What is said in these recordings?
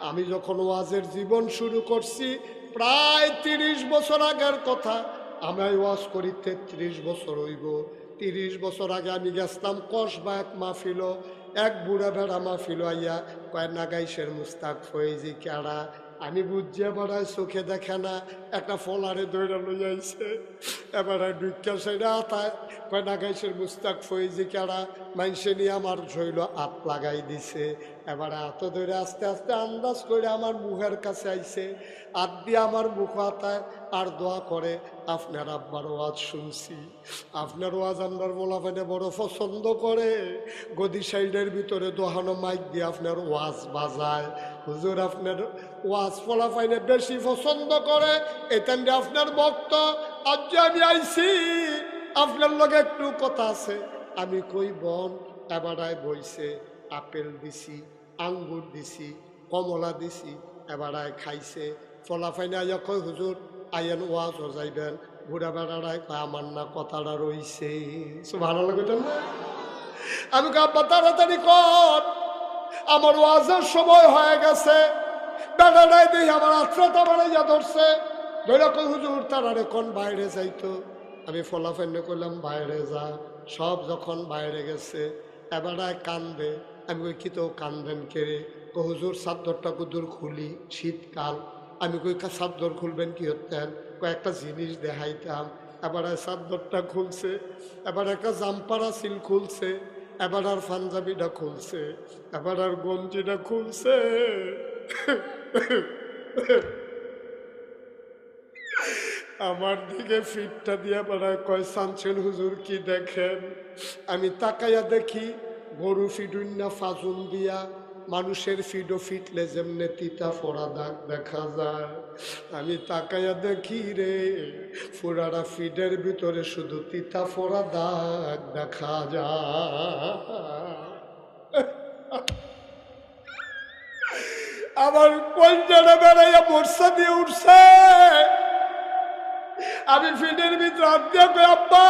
আমি যখন ওয়াজের জীবন শুরু করছি প্রায় 30 বছর আগের কথা। আমি ওয়াজ করি 33 বছর হইব। 30 বছর আগে আমি গেছতাম কসবা এক মাহফিল, এক বুড়া বেড়া মাহফিল আইয়া কয় নাগাইশের মুস্তাক ফয়েজি কেড়া। আমি বুঝিয়া বেড়ায় চোখে দেখে না, একটা ফলারে দৈরা লই আইছে। এবারে ঢুকা সেটা আতায় কয় নাগাইশের মুস্তাক ফয়েজি কেড়া। মানুষে নিয়ে আমার ঝইল হাত লাগাই দিছে। এবারে হাত ধরে আস্তে আস্তে আন্দাজ করে আমার মুখের কাছে আইছে, হাত দিয়ে আমার মুখ হাতায় আর দোয়া করে, আপনার আব্বার ওয়াজ শুনছি, আপনার ওয়াজ আপনার মোলাফানে বড় পছন্দ করে। গদি সাইডের ভিতরে দোহানো মাইক দিয়ে আপনার ওয়াজ বাজায়। হুজুর আপনার ওয়াজ ফলাফাইনে বেশি পছন্দ করে, এখান আপনার ভক্ত। আজ আমি আইছি আপনার লগে একটু কথা আছে। আমি কই বন। এবারায় বইছে, আপেল দিছি, আঙ্গুর দিছি, কমলা দিছি। এবারায় খাইছে। ফলাফাইনে আইয়া কয় হুজুর আইয়েন ওয়াজ যাইবেন। বুড়া বেড়ারায় কয় আমার না কথাটা রইছে। ভালো লাগে না? আমি আব্বা তাড়াতাড়ি কর, আমার ওয়াজের সময় হয়ে গেছে। বেড়ারায় দেখি আমার আত্রাটা বাড়াইয়া ধরছে। ধরে কই হুজুর তারারে কোন বাইরে যাইতো। আমি ফলাফাইনে করলাম বাইরে যা। সব যখন বাইরে গেছে এবারায় কান্দে। আমি কই কি তো কান্দেন কেড়ে? হুজুর চাদরটা কুদুর খুলি, শীতকাল। আমি কই চাদর খুলবেন কি হতেন? কয়েকটা জিনিস দেখাইতাম। এবার চাদরটা খুলছে, এবার একটা জাম্পারা সিল খুলছে, এবার আর পাঞ্জাবিটা খুলছে, এবার আর গঞ্জিটা খুলছে। আমার দিকে ফিটটা দিয়া বেড়ায় কয় সানছেন হুজুর কি দেখেন? আমি তাকাইয়া দেখি গরু ফিডুন্না ফাজুন দিয়া মানুষের ফিডো ফিটলে যেমনে তিতা ফোড়া দাগ দেখা যায়। আমি তাকাইয়া দেখি রে ফোড়ারা ফিডের ভিতরে শুধু তিতা ফোড়া দাগ দেখা যায়। আমার কলজাটা বেড়াইয়া বর্ষা দিয়ে উঠছে। আমি ফিডের ভিতরে হাত দিয়ে কই আব্বা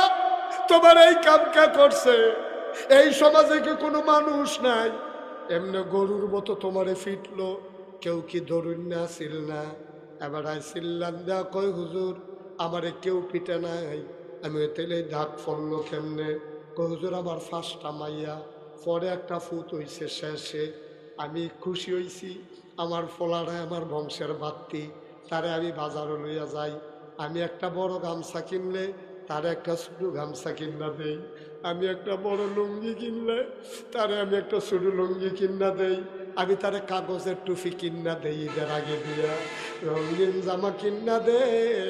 তোমার এই কাম কে করছে? এই সমাজে কি কোনো মানুষ নাই? এমনি গরুর মতো তোমারে ফিটলো, কেউ কি ধরুন না ছিল না? এবার আইসিল্লান দা কয় হুজুর আমারে কেউ পিটে নাই। আমি তেলে দাগ ফললো কেমনে? কয় হুজুর আমার ফার্স্টটা মাইয়া, পরে একটা ফুট হইছে শেষে। আমি খুশি হইছি, আমার ফলারায় আমার বংশের বাত্তি, তারে আমি বাজারে লইয়া যাই। আমি একটা বড় গামছা কিনলে তারে একটা ছোটো গামছা কিনা দেই। আমি একটা বড় লুঙ্গি কিনলে তারে আমি একটা ছোটো লুঙ্গি কিনা দেই। আমি তারে কাগজের টুপি কিনা দেই ঈদের আগে দিয়া, রঙিন জামা কিনা দেই।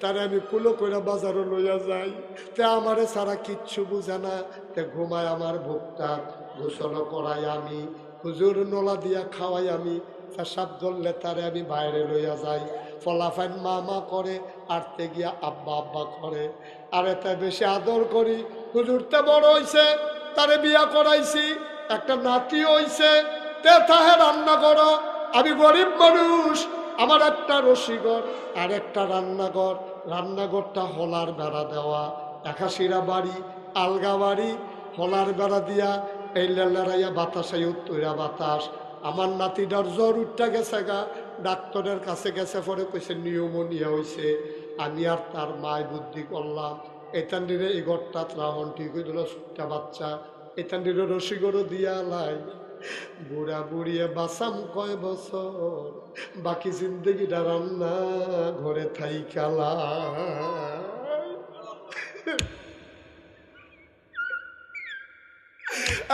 তারে আমি কুলো করে বাজারও লইয়া যাই। তে আমারে সারা কিচ্ছু বুঝে না। তে ঘুমায় আমার ভোক্তা, গোসল করাই আমি, হুজুর নলা দিয়া খাওয়াই আমি। পেশাব ধরলে তারে আমি বাইরে লইয়া যাই। ফলাফাইন মা মা করে, আরতে গিয়া আব্বা আব্বা করে। আর এতে বেশি আদর করি। হুজুরতে বড় হইছে, তারে বিয়া করাইছি, একটা নাতি হইছে। তে তাহে রান্না করো। আমি গরিব মানুষ, আমার একটা রসিঘর আর একটা রান্নাঘর। রান্নাঘরটা হলার বেড়া দেওয়া, একাশিরা বাড়ি, আলগা বাড়ি। হলার বেড়া দিয়া এই লেলারাইয়া বাতাসাই উত্তরা বাতাস। আমার নাতিটার জ্বর উঠটা গেছে গা, ডাক্তারের কাছে গেছে, পরে কইছে নিউমোনিয়া হয়েছে। আমি আর তার মায় বুদ্ধি করলাম, এতান্ডিরে এই ঘরটা রাহন ঠিক হয়ে দিল, ছোট্টা বাচ্চা এতান্ডিরে রসিগরও দিয়া লাই। বুড়া বুড়িয়ে বাসাম কয় বছর, বাকি জিন্দগিটা রান্না ঘরে থাই কালা।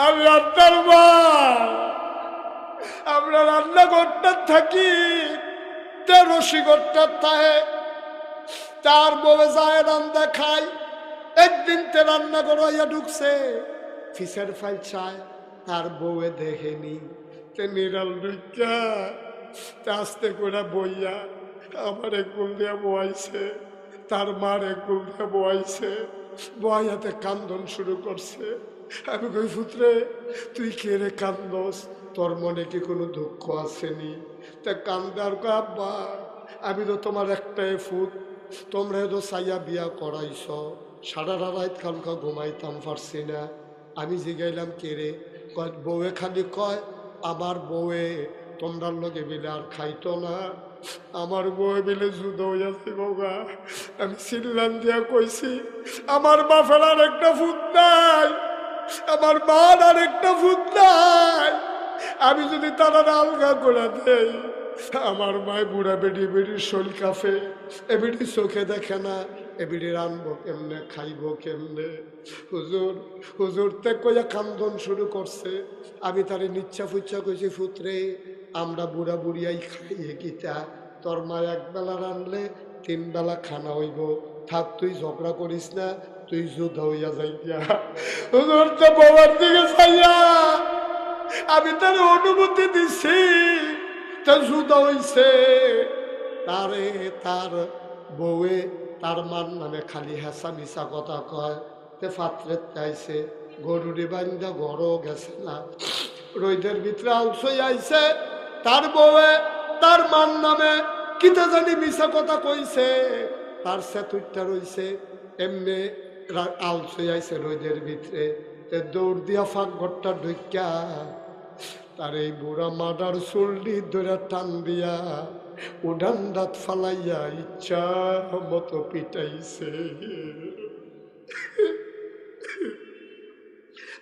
আমি আপনার মা, আমরা রান্নাঘরটা থাকি, তে রসিঘরটা থাকে। তার বউ যায় রান্না খাই। একদিন তে রান্না করাইয়া ঢুকছে, ফিসের ফাইল চায়, তার বউয়ে দেখেনি। তে নিরাল ঢুকা তে আস্তে করে বইয়া আমার একুল দিয়ে বয়াইছে, তার মার একুল দিয়ে বয়াইছে। বয়াতে কান্দন শুরু করছে। আমি কই পুত্রে তুই কে রে কান্দস? তোর মনে কি কোনো দুঃখ আসেনি? তা কান্দার কয় আব্বা আমি তো তোমার একটাই ফুট, তোমরা তো সাইয়া বিয়া করাইছ, সারা রাত কালকা ঘুমাইতাম পারছি না। আমি জিগাইলাম কে রে? কয় বউয়ে খালি কয় আমার বউয়ে তোমরা লগে মিলে আর খাইতো না। আমার বউ মিলে যুদ্ধ হইয়াছে বাবা। আমি চিল্লান দিয়া কইছি আমার বাপের আর একটা ফুট নাই, আমার মার আর একটা ফুট নাই। আমি যদি তারা আলগা করে দেই, আমার মায় বুড়া বেড়ি বেড়ির শরীর কাফে, এ বেড়ি চোখে দেখে না, এ বেড়ি রানবো কেমনে, খাইবো কেমনে। হুজুর হুজুর তে কইয়া কান্দন শুরু করছে। আমি তারে নিচ্ছা ফুচ্ছা কইছি, ফুতরে আমরা বুড়া বুড়িয়াই খাইয়ে গীতা, তোর মা একবেলা রানলে 3 বেলা খানা হইব, থাক তুই ঝগড়া করিস না, তুই যুদ্ধ হইয়া যাই গিয়া। হুজুর তো বাবার দিকে চাইয়া আমি তার অনুমতি দিছি, তার যুদ্ধ হইছে। তারে তার বউয়ে তার মান নামে খালি হেসা মিশা কথা কয়। তে ফাত্রের চাইছে গরুরে বান্ধা গড়ও গেছে না, রোদের ভিতরে আলসই আইছে। তার বউয়ে তার মান নামে কিতা জানি মিশা কথা কইছে, তার সেতুরটা রইছে এমনি আলসই আইছে রোদের ভিতরে। দৌড় দিয়া ফাঁক ঘরটা ঢুকা তার এই বুড়া মাদার চুল্লি ধরে টান দিয়া উড়ান দাঁত ফালাইয়া ইচ্ছা মতো পিটাইছে।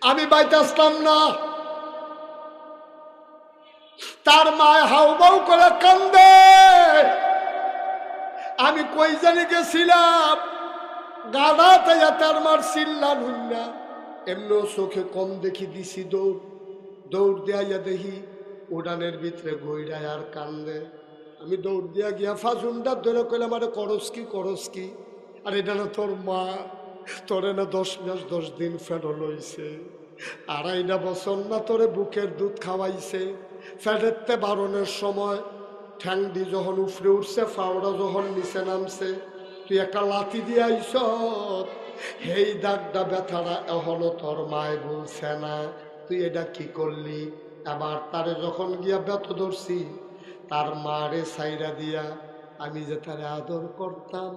আমি বাইতে আসলাম না। তার মায় হাউবাউ করে কান্দে। আমি কই জানি গেছিলাম, গাড়া তাইয়া তার মার চিল্লান হইনা এমনি চোখে কম দেখি দিছি দৌড়। দৌড় দিয়া দেখি উড়ানের ভিতরে গইরায় আর কান্দে। আমি দৌড় দিয়া গিয়া ফাজুনটা ধরে কইলাম, আরে করস কি? আর এটা না তোর মা, তোরে না 10 মাস 10 দিন ফেরো লইছে, 2.5 বছর না তোরে বুকের দুধ খাওয়াইছে। ফেরেতে বারণের সময় ঠ্যাংডি যখন উফরে উঠছে, ফাওড়া যখন নিচে নামছে, তুই একটা লাথি দিয়ে আইস, হেই দাগটা ব্যথাটা এখনো তোর মায় বলছে না, তুই এটা কি করলি? আবার তারে যখন গিয়া ব্যথ ধরছি, তার মারে সাইরা দিয়া আমি যে তারে আদর করতাম,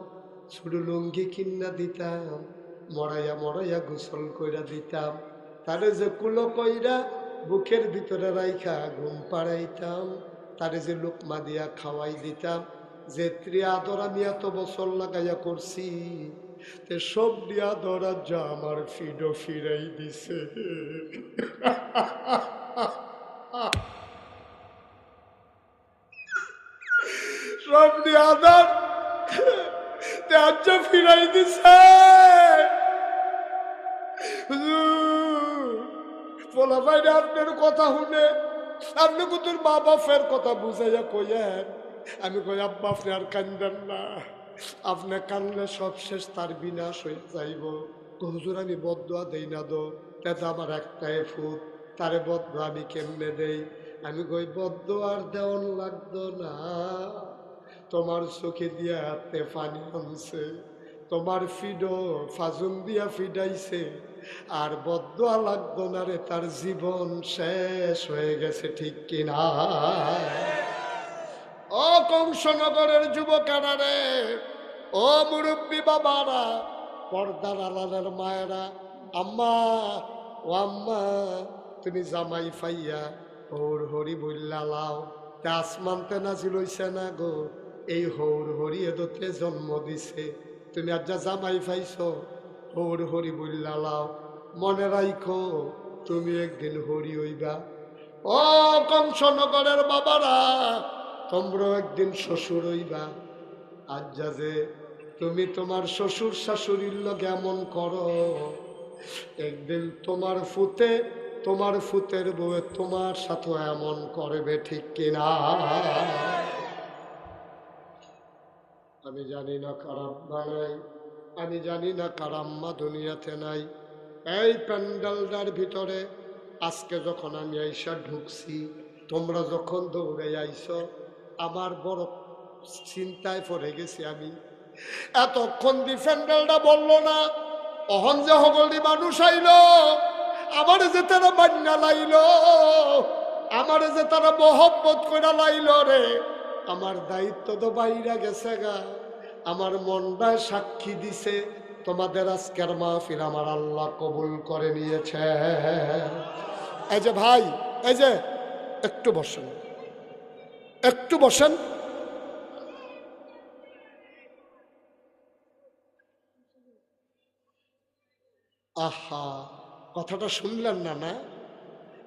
ছোট লুঙ্গি কিন্না দিতাম, মরাইয়া মরাইয়া গোসল কইরা দিতাম, তারে যে কুলো কইরা বুকের ভিতরে রাইখা ঘুম পাড়াইতাম, তারে যে লোকমা দিয়া খাওয়াই দিতাম, যে ত্রি আদর আমি এত বছর লাগাইয়া করছি, তে সব দিয়া ধরা যা আমার ফিডো ফিরাই দিছে। সব দিয়া আদর আচ্ছা ফিরাই দিছে। বলা ভাই আপনার কথা শুনে আপনি কুতুর মা বাপের কথা বুঝাইয়া কইয়েন। আমি কই আব্বা আপনি আর কান্দেন না, আপনি কানলে সব শেষ, তার বিনাশ হয়ে যাইব। হুজুর আমি বদদোয়া দেই না দো, তেটা আমার একটাই ফুট, তারে বদদোয়া আমি কেমনে দেই? আমি কই বদদোয়ার দেওয়ান লাগতো না, তোমার চোখে দিয়া হাতে পানি আনছে, তোমার ফিডো ফাজুন দিয়া ফিডাইছে, আর বদদোয়া লাগতো না রে, তার জীবন শেষ হয়ে গেছে, ঠিক কিনা? ও কংসনগরের যুবকেরা রে, ও মুরব্বী বাবারা, পর্দার আলালের মায়েরা, আম্মা ও আম্মা, তুমি জামাই ফাইয়া হৌর হরি বললা লাও, তে আসমানতে নাজিল হইছে না গো, এই হৌর হরি এদতে জন্ম দিছে, তুমি আজ যা জামাই ফাইছ হৌর হরি বললা লাও, মনে রাইখো তুমি একদিন হরি হইবা। ও কংসনগরের বাবারা, তোমরা একদিন শ্বশুর হইবা। আজ যা যে তুমি তোমার শ্বশুর শাশুড়ির লগে এমন করো, একদিন তোমার ফুতের বউয়ে তোমার সাথে এমন করবে, ঠিক কিনা? আমি জানি না কার আব্বা নাই, আমি জানি না কার আম্মা দুনিয়াতে নাই। এই প্যান্ডেলটার ভিতরে আজকে যখন আমি আইসা ঢুকছি, তোমরা যখন দৌড়ে আইস, আমার বড় চিন্তায় পড়ে গেছি। আমি এতক্ষণ দি প্যান্ডেলটা বললো না, অহন যে হগলি মানুষ আইল, আমার যে তারা বান্না লাইল, আমার যে তারা মহব্বত করে লাইল রে, আমার দায়িত্ব তো বাইরা গেছে গা, আমার মনটায় সাক্ষী দিছে, তোমাদের আজকের মাহফিল আমার আল্লাহ কবুল করে নিয়েছে। এই যে ভাই, এই যে একটু বসেন, একটু বসেন। আহা, কথাটা শুনলেন না? না,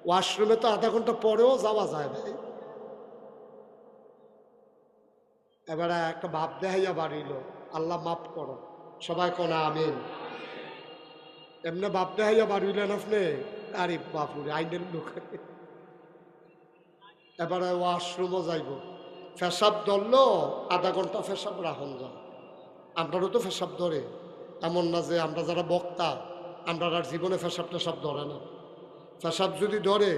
ওয়াশরুমে তো আধা ঘন্টা পরেও যাওয়া যায় ভাই। এবারে একটা ভাব দেখাইয়া বাড়িল, আল্লাহ মাফ করো, সবাই কোনা আমিন। এমনি বাপ দেখাইয়া বাড়িলেন আপনি, আরে বাপুরে আইনের লোক। এবারে ওয়াশরুমও যাইব, ফেসাব ধরলো, আধা ঘন্টা ফেসাব রাখুন যান। আপনারও তো ফেসাব ধরে, এমন না যে আমরা যারা বক্তা আমরা আর জীবনে ফেসাব টেসাব ধরে না। ফেসাব যদি ধরে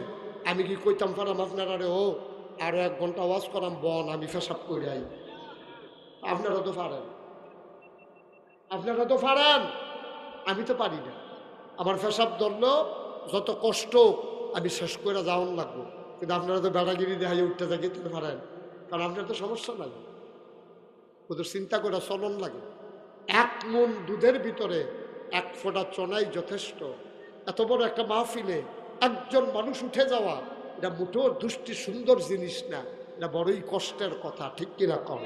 আমি কি কইতাম পারাম আপনারা রে, ও আরো 1 ঘন্টা ওয়াজ করাম বন, আমি ফেসাব করে আই। আপনারা তো পারেন, আপনারা তো পারেন, আমি তো পারি না। আমার ফেসাব ধরলো, যত কষ্ট আমি শেষ করে যাওয়ান লাগবো, কিন্তু আপনারা তো বেড়াগিরি দেখাই উঠতে থাকি তুলে পারেন, কারণ আপনার তো সমস্যা নাই, ওদের চিন্তা করে চলন লাগে। 1 মণ দুধের ভিতরে 1 ফোঁটা চনাই যথেষ্ট। এত বড় একটা মাহফিলে একজন মানুষ উঠে যাওয়া, এটা মোটেও দুষ্টি সুন্দর জিনিস না, এটা বড়ই কষ্টের কথা, ঠিক কিনা কম?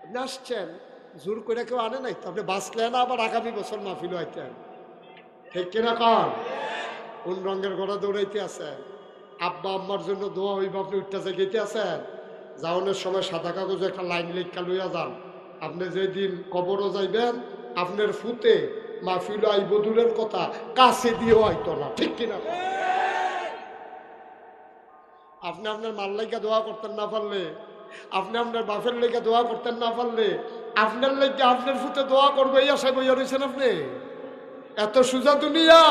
আপনি আসছেন, জোর করে কেউ আনে নাই তো, আপনি বাঁচলেন আবার আগামী বছর মাহফিল হইতেন, ঠিক কিনা কম? কোন রঙের ঘোড়া দৌড়াইতে আছেন? আব্বা আম্মার জন্য দোয়া হইব, আপনি উঠতে যাইতে আছেন। যাওয়ানোর সময় সাদা কাগজে একটা লাইন লেখা লইয়া যান, আপনি যেদিন কবরও যাইবেন আপনার ফুতে মাহফিল আইব দূরের কথা, কাছে দিয়েও আইতো না, ঠিক কিনা? আপনি আপনার মাল লাইকা দোয়া করতেন না পারলে, আপনি আপনার বাপের লেগে দোয়া করতেন না পারলে, আপনার লেগে আপনার ফুতে দোয়া করবো এই আশায় বইয়া রয়েছেন আপনি। এত সুজা দুনিয়া,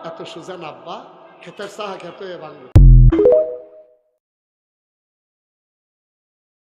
এত সুজা না আব্বা, খেতের চাহা খেতে বাংলা।